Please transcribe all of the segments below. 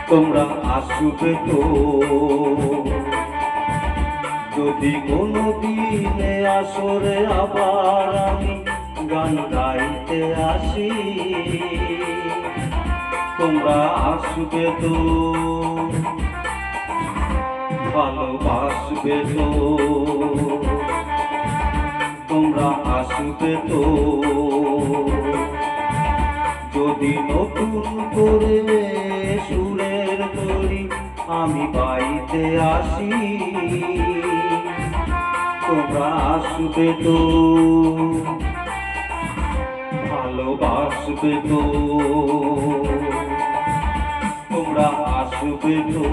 তোমরা আসবে তো যদি কোনো দিনে আসরে আবার আমি গান গাইতে আসি। তোমরা আসবে তো ভালোবাসবে তো তোমরা আসবে তো যদি নতুন করে সুরের তরি আমি বাইতে আসি। তোমরা আসবে তো ভালোবাসবে তো তোমরা আসবে তো।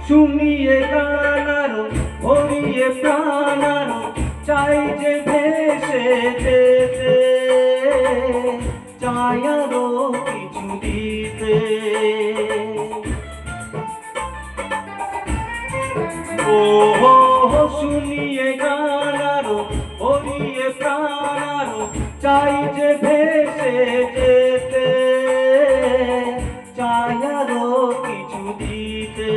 শুনিয়ে গানারো ভরিয়ে প্রাণারো চাই যে ভেসে যেতে, চাই আরো কিছু দিতে। ও শুনিয়ে গানারো ভরিয়ে প্রাণারো চাই যে ভেসে যেতে, চাই আরো কিছু দিতে।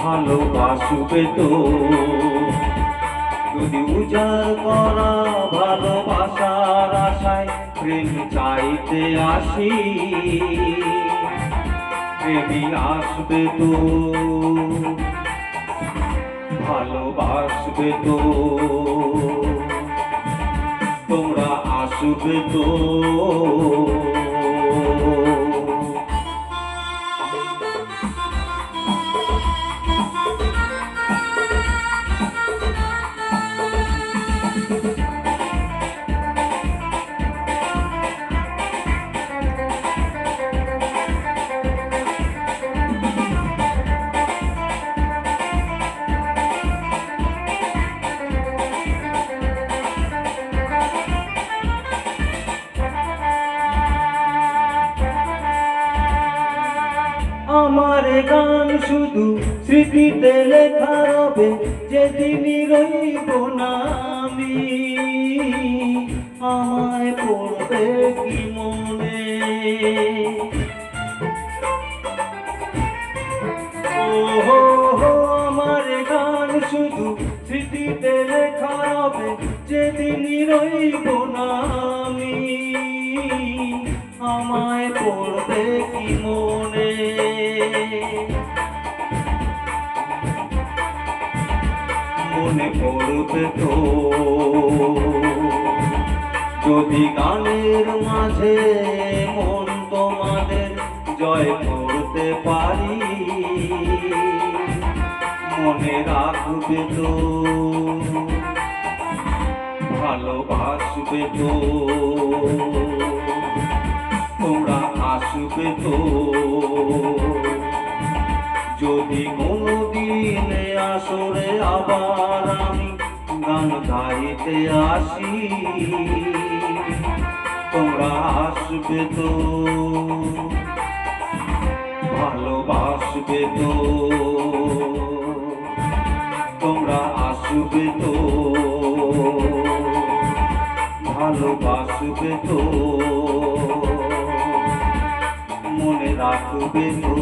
ভালোবাসবে তো যদি উজাড় করা ভালোবাসার আশায় প্রেম চাইতে আসি। প্রেমী আসবে তো ভালোবাসবে তো তোমরা আসবে তো। আমার গান শুধু স্মৃতিতে লেখা রবে, যেদিনই রইব না আমি। আমায় পড়বে কি মনে, আমার গান শুধু স্মৃতিতে লেখা রবে, যেদিনই রইব না আমি। আমায় পড়বে কি মনে, মনে পড়বে তো যদি গানের মাঝে মন তোমাদের জয় করতে পারি। মনে রাখবে তো ভালোবাসবে তো তোমরা আসবে তো যদি কোনো দিনে আসরে আবার আমি গান গাইতে আসি। তোমরা আসবে তো ভালোবাসবে তো তোমরা আসবে তো ভালোবাসবে তো মনে রাখবে তো।